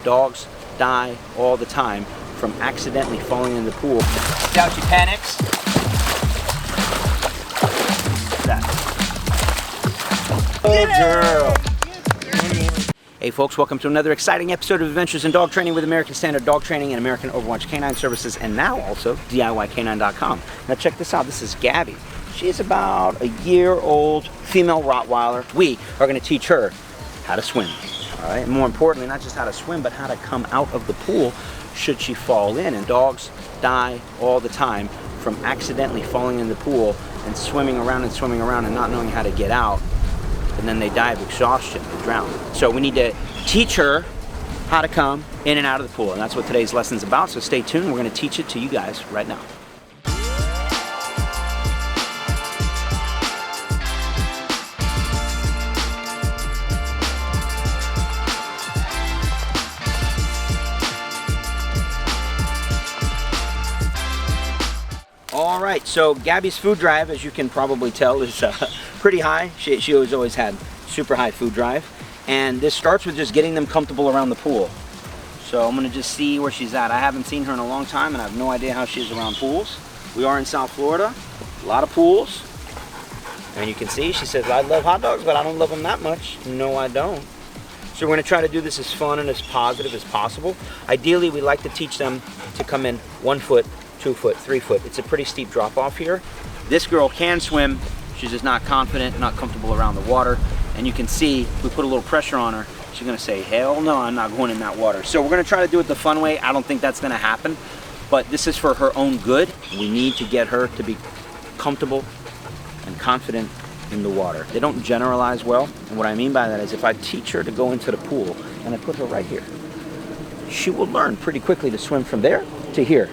Dogs die all the time from accidentally falling in the pool. Doubt she panics. That. Good girl. Hey folks, welcome to another exciting episode of Adventures in Dog Training with American Standard Dog Training and American Overwatch Canine Services, and now also DIYcanine.com. Now check this out, this is Gabby. She is about a year-old female Rottweiler. We are going to teach her how to swim. All right, and more importantly, not just how to swim, but how to come out of the pool should she fall in. And dogs die all the time from accidentally falling in the pool and swimming around and not knowing how to get out. And then they die of exhaustion, they drown. So we need to teach her how to come in and out of the pool. And that's what today's lesson is about. So stay tuned, we're gonna teach it to you guys right now. All right, so Gabby's food drive, as you can probably tell, is pretty high. She always had super high food drive. And this starts with just getting them comfortable around the pool. So I'm gonna just see where she's at. I haven't seen her in a long time and I have no idea how she is around pools. We are in South Florida, a lot of pools. And you can see, she says, I love hot dogs, but I don't love them that much. No, I don't. So we're gonna try to do this as fun and as positive as possible. Ideally, we like to teach them to come in 1 foot, 2 foot, 3 foot. It's a pretty steep drop off here. This girl can swim. She's just not confident, not comfortable around the water. And you can see, if we put a little pressure on her, she's gonna say, hell no, I'm not going in that water. So we're gonna try to do it the fun way. I don't think that's gonna happen, but this is for her own good. We need to get her to be comfortable and confident in the water. They don't generalize well. And what I mean by that is if I teach her to go into the pool and I put her right here, she will learn pretty quickly to swim from there to here.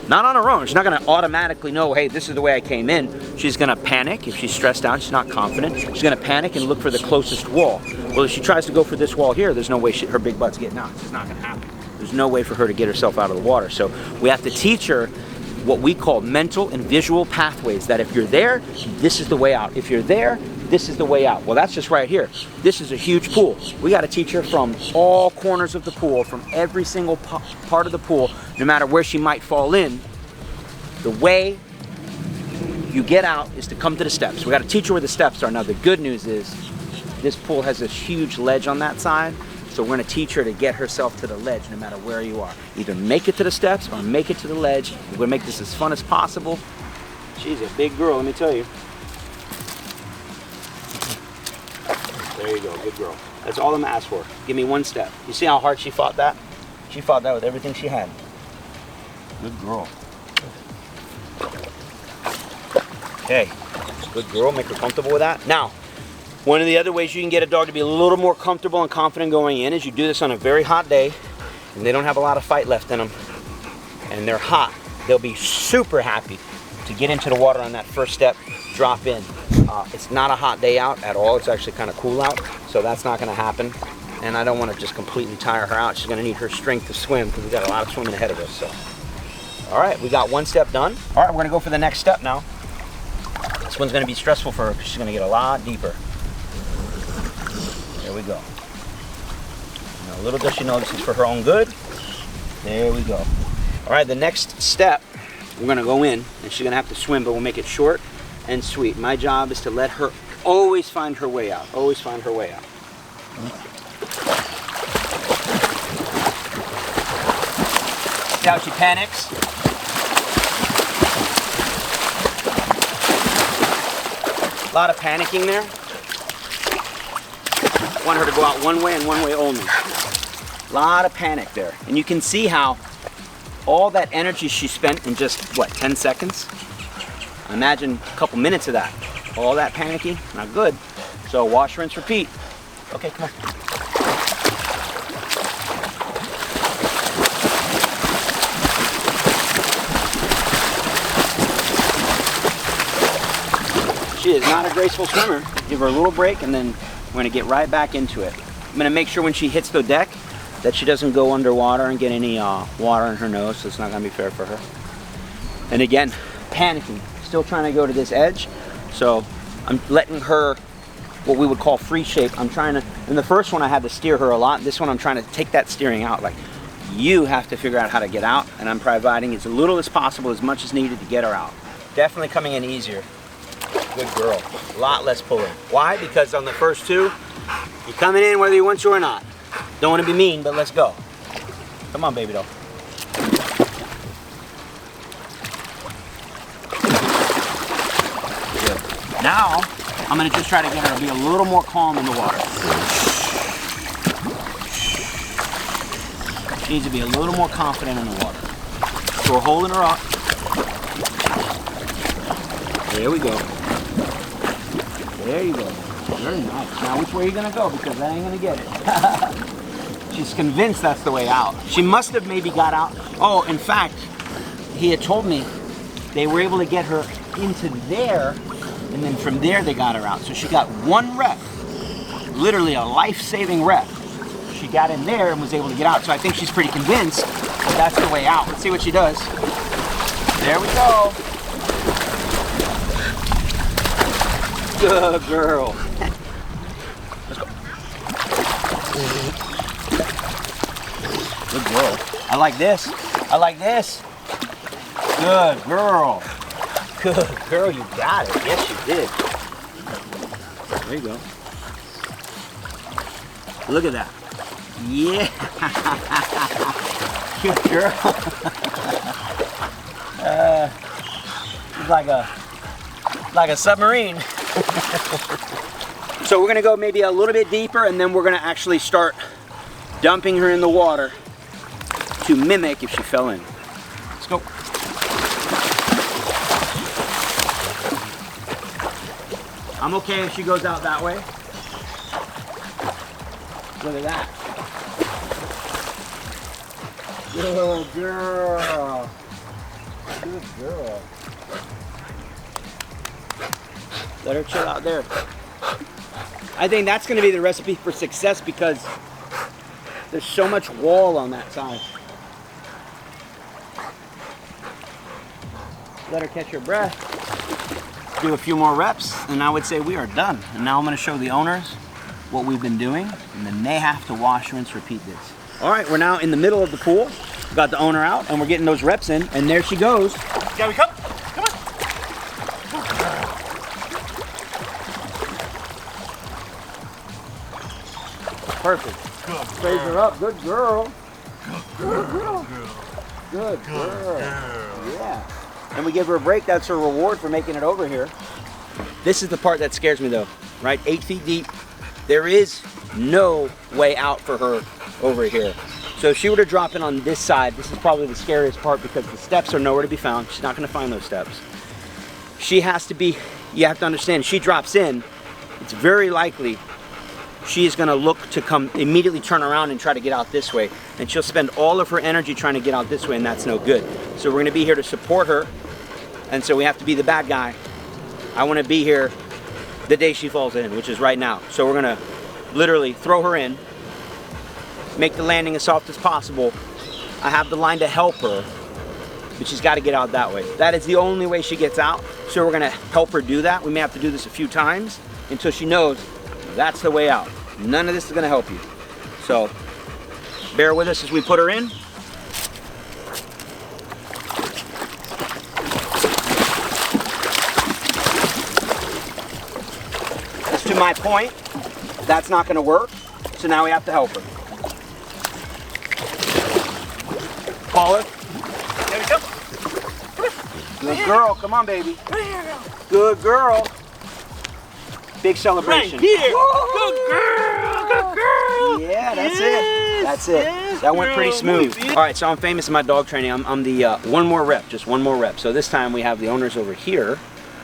Not on her own. She's not going to automatically know, hey, this is the way I came in. She's going to panic if she's stressed out, she's not confident. She's going to panic and look for the closest wall. Well, if she tries to go for this wall here, there's no way her big butt's getting out. It's not going to happen. There's no way for her to get herself out of the water. So we have to teach her what we call mental and visual pathways, that if you're there, this is the way out. If you're there, this is the way out. Well, that's just right here. This is a huge pool. We got to teach her from all corners of the pool, from every single part of the pool, no matter where she might fall in. The way you get out is to come to the steps. We got to teach her where the steps are. Now, the good news is this pool has a huge ledge on that side, so we're going to teach her to get herself to the ledge no matter where you are. Either make it to the steps or make it to the ledge. We're going to make this as fun as possible. She's a big girl, let me tell you. There you go, good girl. That's all I'm asked for. Give me one step. You see how hard she fought that? She fought that with everything she had. Good girl. Okay, good girl, make her comfortable with that. Now, one of the other ways you can get a dog to be a little more comfortable and confident going in is you do this on a very hot day and they don't have a lot of fight left in them and they're hot. They'll be super happy to get into the water on that first step, drop in. It's not a hot day out at all. It's actually kind of cool out, so that's not going to happen. And I don't want to just completely tire her out. She's going to need her strength to swim because we've got a lot of swimming ahead of us. So, all right, we got one step done. All right, we're going to go for the next step now. This one's going to be stressful for her because she's going to get a lot deeper. There we go. Now, little does she know this is for her own good. There we go. All right, the next step, we're going to go in and she's going to have to swim, but we'll make it short and sweet. My job is to let her always find her way out. Always find her way out. See how she panics? A lot of panicking there. I want her to go out one way and one way only. A lot of panic there. And you can see how all that energy she spent in just, what, 10 seconds? Imagine a couple minutes of that. All that panicking, not good. So wash, rinse, repeat. Okay, come on. She is not a graceful swimmer. Give her a little break and then we're gonna get right back into it. I'm gonna make sure when she hits the deck that she doesn't go underwater and get any water in her nose, so it's not gonna be fair for her. And again, panicking, still trying to go to this edge. So I'm letting her what we would call free shape. I'm trying to, in the first one I had to steer her a lot. This one I'm trying to take that steering out. Like, you have to figure out how to get out, and I'm providing as little as possible, as much as needed to get her out. Definitely coming in easier. Good girl. A lot less pulling. Why? Because on the first two, you're coming in whether you want to or not. Don't want to be mean, but let's go. Come on, baby doll. Good. Now, I'm going to just try to get her to be a little more calm in the water. She needs to be a little more confident in the water. So we're holding her up. There we go. There you go. Very nice. Now which way are you going to go? Because I ain't going to get it. She's convinced that's the way out. She must have maybe got out. Oh, in fact, he had told me they were able to get her into there, and then from there they got her out. So she got one rep, literally a life-saving rep. She got in there and was able to get out. So I think she's pretty convinced that that's the way out. Let's see what she does. There we go. Good girl. Let's go. Good girl. I like this. I like this. Good girl. Good girl, you got it. Yes, you did. There you go. Look at that. Yeah. Good girl. She's like a submarine. So we're gonna go maybe a little bit deeper, and then we're gonna actually start dumping her in the water to mimic if she fell in. Let's go. I'm okay if she goes out that way. Look at that. Good girl. Good girl. Let her chill out there. I think that's going to be the recipe for success because there's so much wall on that side. Let her catch her breath. Do a few more reps, and I would say we are done. And now I'm going to show the owners what we've been doing, and then they have to wash, rinse, repeat this. All right, we're now in the middle of the pool. Got the owner out, and we're getting those reps in, and there she goes. Gaby, come. Come on. Perfect. Good. Raise her up. Good girl. Good girl. Good girl. Yeah. And we give her a break. That's her reward for making it over here. This is the part that scares me though, right? 8 feet deep. There is no way out for her over here. So if she were to drop in on this side, this is probably the scariest part because the steps are nowhere to be found. She's not gonna find those steps. She has to be, you have to understand, she drops in, it's very likely she is gonna look to come immediately turn around and try to get out this way. And she'll spend all of her energy trying to get out this way, and that's no good. So we're gonna be here to support her. And so we have to be the bad guy. I wanna be here the day she falls in, which is right now. So we're gonna literally throw her in, make the landing as soft as possible. I have the line to help her, but she's gotta get out that way. That is the only way she gets out. So we're gonna help her do that. We may have to do this a few times until she knows that's the way out. None of this is gonna help you. So bear with us as we put her in. As to my point, that's not gonna work. So now we have to help her. Call her. There we go. Good girl, come on baby. Good girl. Big celebration. Right here. Good girl. Good girl. Yeah, that's it. That's it. Yes, that went pretty girl. smooth. All right, so I'm famous in my dog training. I'm the one more rep, just one more rep. So this time we have the owners over here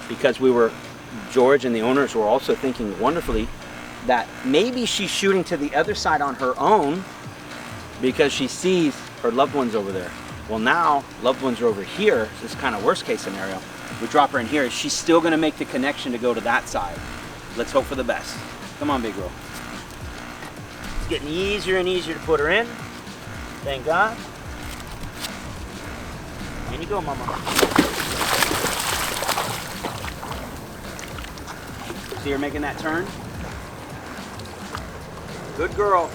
because George and the owners were also thinking wonderfully that maybe she's shooting to the other side on her own because she sees her loved ones over there. Well, now loved ones are over here. So this is kind of worst case scenario. We drop her in here. She's still going to make the connection to go to that side. Let's hope for the best. Come on, big girl. It's getting easier and easier to put her in. Thank God. In you go, mama. See her making that turn? Good girl.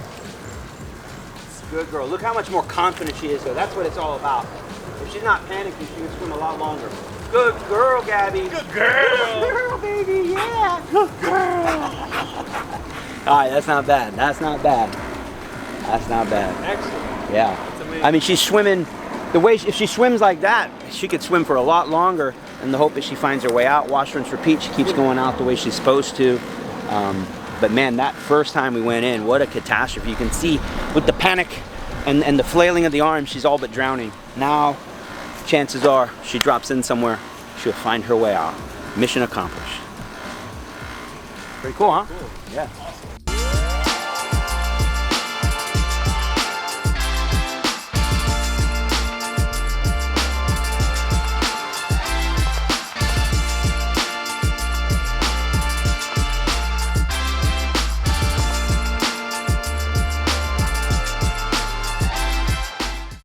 Good girl. Look how much more confident she is, though. That's what it's all about. If she's not panicking, she can swim a lot longer. Good girl, Gabby. Good girl. Good girl, baby. Yeah. Good girl. All right, that's not bad. That's not bad. That's not bad. Excellent. Yeah. That's amazing. I mean, she's swimming. The way if she swims like that, she could swim for a lot longer. And the hope is she finds her way out. Wash, rinse, repeat. She keeps going out the way she's supposed to. But man, that first time we went in, what a catastrophe. You can see with the panic and the flailing of the arms, she's all but drowning. Now, chances are, she drops in somewhere, she'll find her way out. Mission accomplished. Pretty cool, huh? Cool. Yeah.